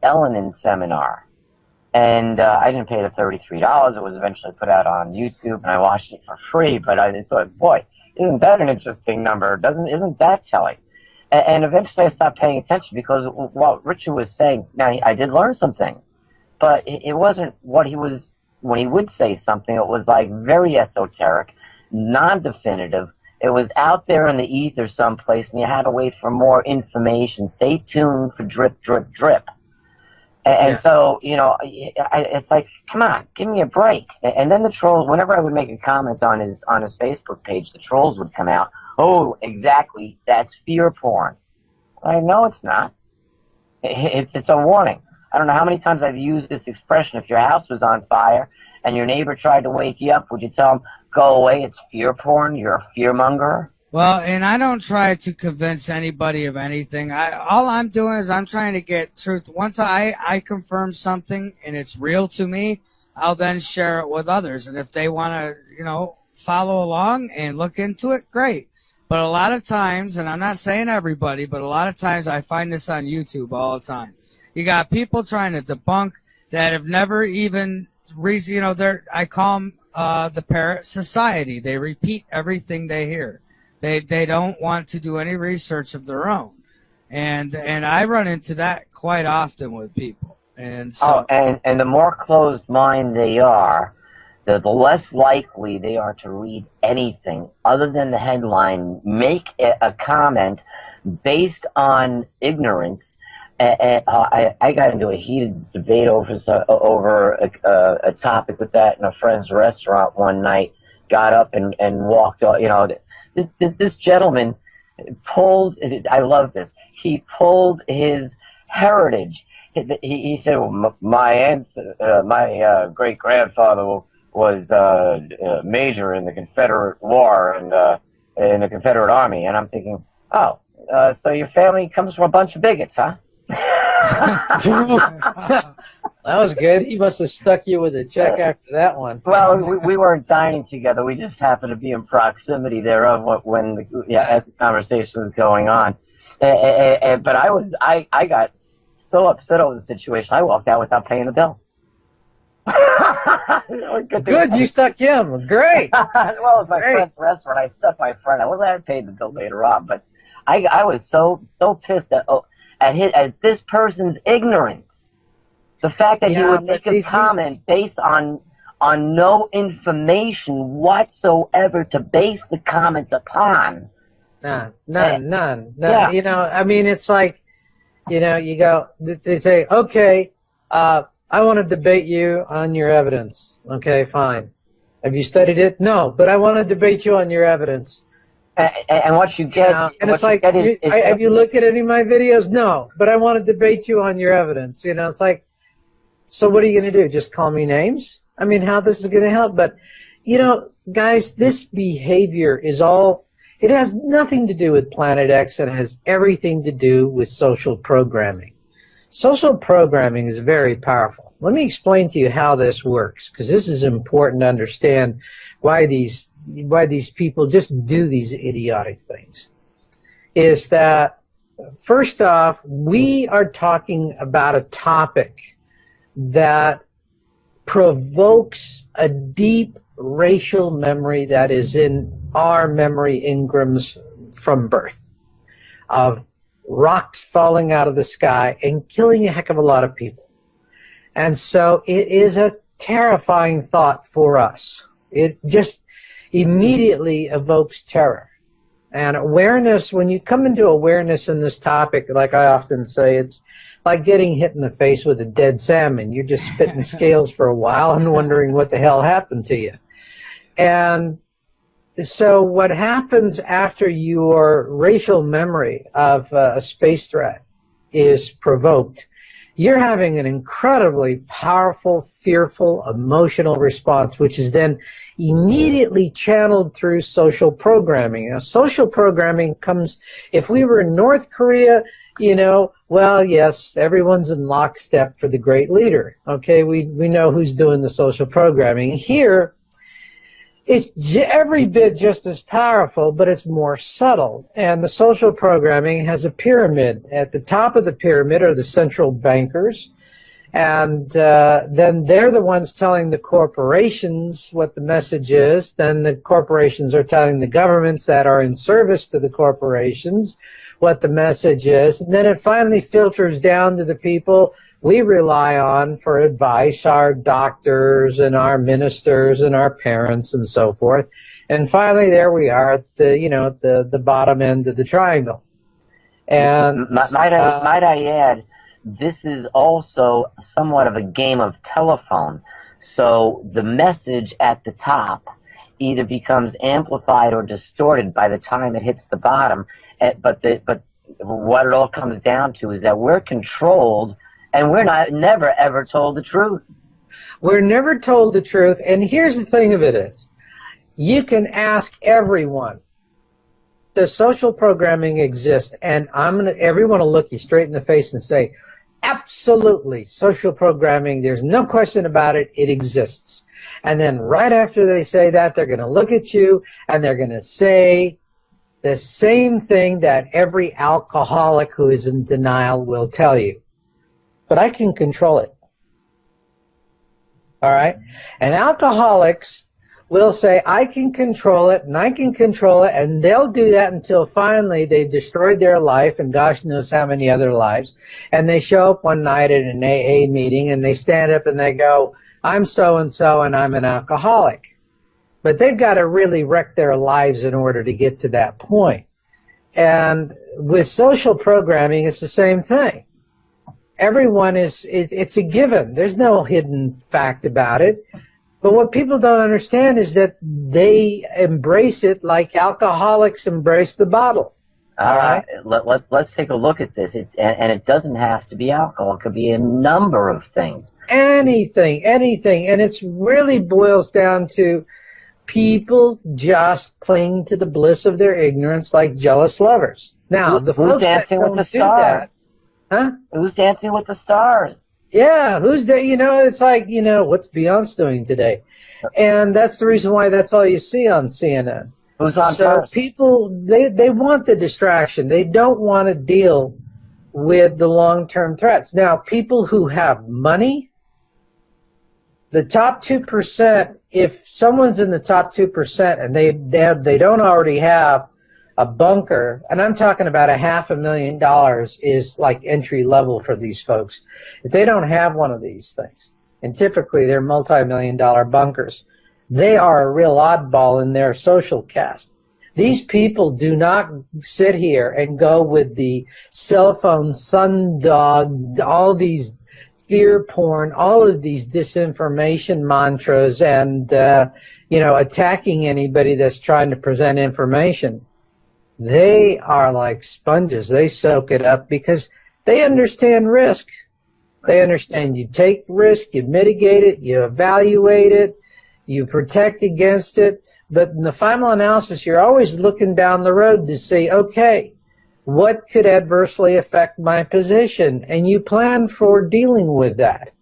Speaker 3: Elenin seminar. And I didn't pay the $33. It was eventually put out on YouTube, and I watched it for free. But I thought, boy, isn't that an interesting number? Isn't that telling? And eventually I stopped paying attention because what Richard was saying, now I did learn some things, but it wasn't what he was, when he would say something, it was like very esoteric, non-definitive. It was out there in the ether someplace, and you had to wait for more information. Stay tuned for drip, drip, drip. And so, you know, it's like, come on, give me a break. And then the trolls, whenever I would make a comment on his Facebook page, the trolls would come out. Oh, exactly, that's fear porn. I know it's not. It's a warning. I don't know how many times I've used this expression. If your house was on fire and your neighbor tried to wake you up, would you tell him, go away, it's fear porn, you're a fearmonger?
Speaker 1: Well, and I don't try to convince anybody of anything. All I'm doing is I'm trying to get truth. Once I confirm something and it's real to me, I'll then share it with others. And if they want to, you know, follow along and look into it, great. But a lot of times, and I'm not saying everybody, but a lot of times I find this on YouTube all the time. You got people trying to debunk that have never even, you know, I call them the parrot society. They repeat everything they hear. They don't want to do any research of their own, and I run into that quite often with people. And so,
Speaker 3: and the more closed mind they are, the less likely they are to read anything other than the headline, make a comment based on ignorance. I got into a heated debate over a topic with that in a friend's restaurant one night. Got up and walked off. You know, this gentleman pulled. I love this. He pulled his heritage. He said, well, my great grandfather was a major in the Confederate War and in the Confederate Army. And I'm thinking, oh, so your family comes from a bunch of bigots, huh?
Speaker 2: That was good. He must have stuck you with a check after that one.
Speaker 3: Well, we weren't dining together. We just happened to be in proximity thereof as the conversation was going on. But I got so upset over the situation, I walked out without paying the bill.
Speaker 2: Good, you stuck him. Great.
Speaker 3: Well, it was my friend's restaurant. I stuck my friend. I wasn't having paid the bill later on, but I was so pissed at this person's ignorance. The fact that he would make a comment based on no information whatsoever to base the comment upon.
Speaker 2: None. Yeah. You know, I mean, it's like, you know, they say, okay, I want to debate you on your evidence. Okay, fine. Have you studied it? No, but I want to debate you on your evidence.
Speaker 3: And what you get,
Speaker 2: and it's like, have you looked at any of my videos? No, but I want to debate you on your evidence. You know, it's like, so what are you going to do? Just call me names? I mean, how this is going to help? But, you know, guys, this behavior it has nothing to do with Planet X. It has everything to do with social programming. Social programming is very powerful. Let me explain to you how this works, because this is important to understand why these people just do these idiotic things. Is that First off, we are talking about a topic that provokes a deep racial memory that is in our memory engrams from birth, of rocks falling out of the sky and killing a heck of a lot of people. And so it is a terrifying thought for us. It just immediately evokes terror. And awareness, when you come into awareness in this topic, like I often say, it's like getting hit in the face with a dead salmon. You're just spitting scales for a while and wondering what the hell happened to you. And so what happens after your racial memory of a space threat is provoked, you're having an incredibly powerful, fearful, emotional response, which is then immediately channeled through social programming. Now, social programming comes, if we were in North Korea, you know, well, yes, everyone's in lockstep for the great leader. Okay, we know who's doing the social programming. Here, it's every bit just as powerful, but it's more subtle. And the social programming has a pyramid. At the top of the pyramid are the central bankers. And then they're the ones telling the corporations what the message is. Then the corporations are telling the governments that are in service to the corporations what the message is. And then it finally filters down to the people we rely on for advice, our doctors and our ministers and our parents and so forth. And finally, there we are at the, you know, the bottom end of the triangle. And
Speaker 3: might I add, this is also somewhat of a game of telephone. So the message at the top either becomes amplified or distorted by the time it hits the bottom. But what it all comes down to is that we're controlled, and we're never ever told the truth.
Speaker 2: We're never told the truth. And here's the thing of it is, you can ask everyone, does social programming exist? And everyone will look you straight in the face and say, absolutely, social programming, there's no question about it, it exists. And then right after they say that, they're going to look at you and they're going to say the same thing that every alcoholic who is in denial will tell you. But I can control it. All right? And alcoholics will say, I can control it, and I can control it, and they'll do that until finally they've destroyed their life, and gosh knows how many other lives, and they show up one night at an AA meeting, and they stand up and they go, I'm so-and-so, and I'm an alcoholic. But they've got to really wreck their lives in order to get to that point. And with social programming, it's the same thing. Everyone it's a given. There's no hidden fact about it. But what people don't understand is that they embrace it like alcoholics embrace the bottle. All right?
Speaker 3: Let's take a look at this. And it doesn't have to be alcohol. It could be a number of things.
Speaker 2: Anything. And it really boils down to people just cling to the bliss of their ignorance like jealous lovers. Now, the
Speaker 3: who's
Speaker 2: folks
Speaker 3: dancing
Speaker 2: that
Speaker 3: with
Speaker 2: don't
Speaker 3: the
Speaker 2: do
Speaker 3: stars?
Speaker 2: that, huh?
Speaker 3: Who's Dancing with the Stars?
Speaker 2: Yeah, who's there? You know, it's like, you know, what's Beyonce doing today? And that's the reason why that's all you see on CNN.
Speaker 3: Who's on
Speaker 2: So
Speaker 3: first?
Speaker 2: people, they want the distraction. They don't want to deal with the long-term threats. Now, people who have money, the top 2%, if someone's in the top 2% and they don't already have a bunker, and I'm talking about $500,000 is like entry level for these folks. If they don't have one of these things, and typically they're multi-million-dollar bunkers, they are a real oddball in their social caste. These people do not sit here and go with the cell phone sundog, all these fear porn, all of these disinformation mantras, and you know, attacking anybody that's trying to present information. They are like sponges. They soak it up because they understand risk. They understand you take risk, you mitigate it, you evaluate it, you protect against it. But in the final analysis, you're always looking down the road to see, okay, what could adversely affect my position? And you plan for dealing with that,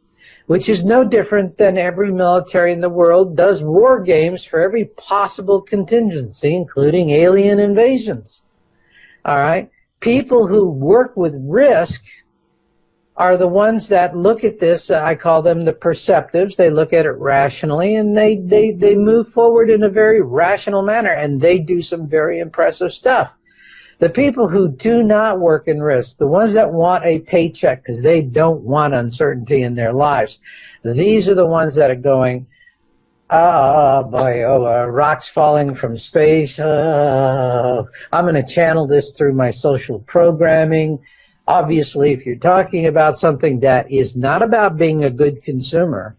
Speaker 2: which is no different than every military in the world does war games for every possible contingency, including alien invasions. All right? people who work with risk are the ones that look at this. I call them the perceptives. They look at it rationally, and they move forward in a very rational manner, and they do some very impressive stuff. The people who do not work in risk, the ones that want a paycheck because they don't want uncertainty in their lives, these are the ones that are going, oh boy, rocks falling from space. I'm going to channel this through my social programming. Obviously, if you're talking about something that is not about being a good consumer,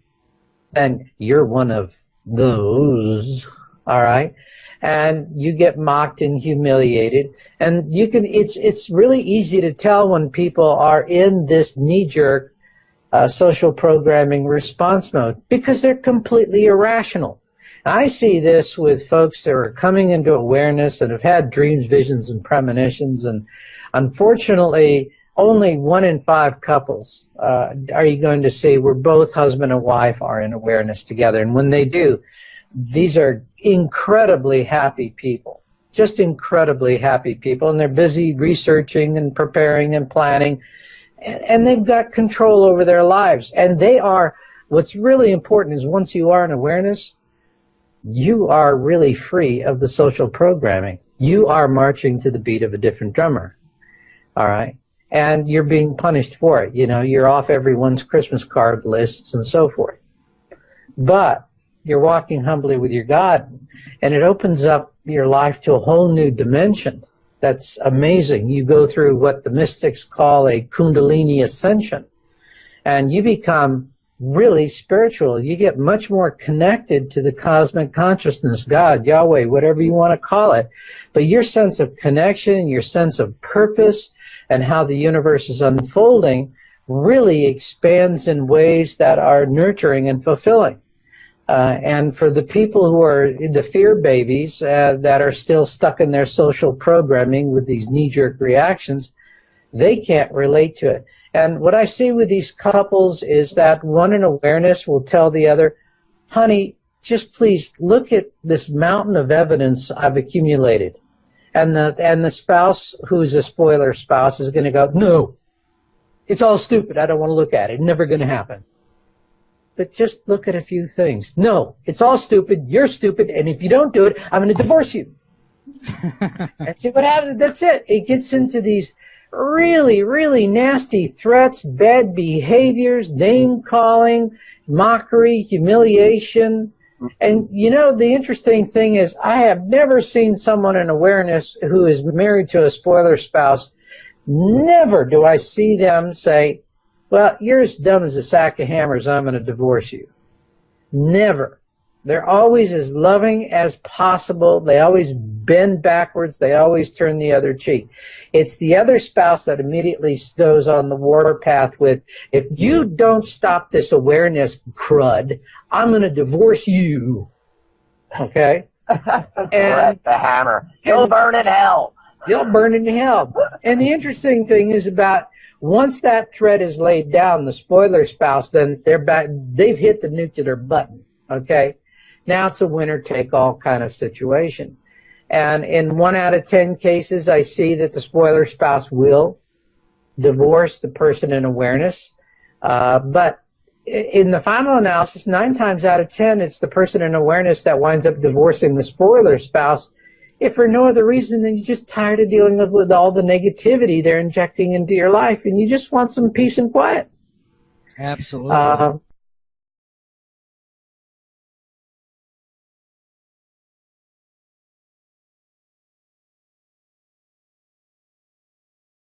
Speaker 2: then you're one of those, all right? And you get mocked and humiliated. And it's really easy to tell when people are in this knee-jerk social programming response mode because they're completely irrational. I see this with folks that are coming into awareness and have had dreams, visions, and premonitions, and unfortunately, only 1 in 5 couples are you going to see where both husband and wife are in awareness together. And when they do, these are incredibly happy people, just incredibly happy people, and they're busy researching and preparing and planning, and they've got control over their lives. And they are, what's really important is once you are in awareness, you are really free of the social programming. You are marching to the beat of a different drummer, all right? And you're being punished for it. You know, you're off everyone's Christmas card lists and so forth. But you're walking humbly with your God, and it opens up your life to a whole new dimension. That's amazing. You go through what the mystics call a Kundalini ascension, and you become really spiritual. You get much more connected to the cosmic consciousness, God, Yahweh, whatever you want to call it. But your sense of connection, your sense of purpose, and how the universe is unfolding really expands in ways that are nurturing and fulfilling. And for the people who are the fear babies that are still stuck in their social programming with these knee-jerk reactions, they can't relate to it. And what I see with these couples is that one in awareness will tell the other, honey, just please look at this mountain of evidence I've accumulated. And the spouse, who's a spoiler spouse, is going to go, no, it's all stupid. I don't want to look at it. Never going to happen. But just look at a few things. No, it's all stupid. You're stupid. And if you don't do it, I'm going to divorce you. And see what happens. That's it. It gets into these really, really nasty threats, bad behaviors, name-calling, mockery, humiliation. And, you know, the interesting thing is I have never seen someone in awareness who is married to a spoiler spouse. Never do I see them say, well, you're as dumb as a sack of hammers, I'm going to divorce you. Never. They're always as loving as possible. They always bend backwards. They always turn the other cheek. It's the other spouse that immediately goes on the warpath with, if you don't stop this awareness crud, I'm going to divorce you. Okay?
Speaker 3: And the hammer. You'll burn in hell.
Speaker 2: You'll burn in hell. And the interesting thing is about once that threat is laid down, the spoiler spouse, then they're back, they've hit the nuclear button. Okay? Now it's a winner-take-all kind of situation. And in 1 out of 10 cases, I see that the spoiler spouse will divorce the person in awareness. But in the final analysis, 9 times out of 10, it's the person in awareness that winds up divorcing the spoiler spouse, if for no other reason than you're just tired of dealing with all the negativity they're injecting into your life, and you just want some peace and quiet.
Speaker 1: Absolutely.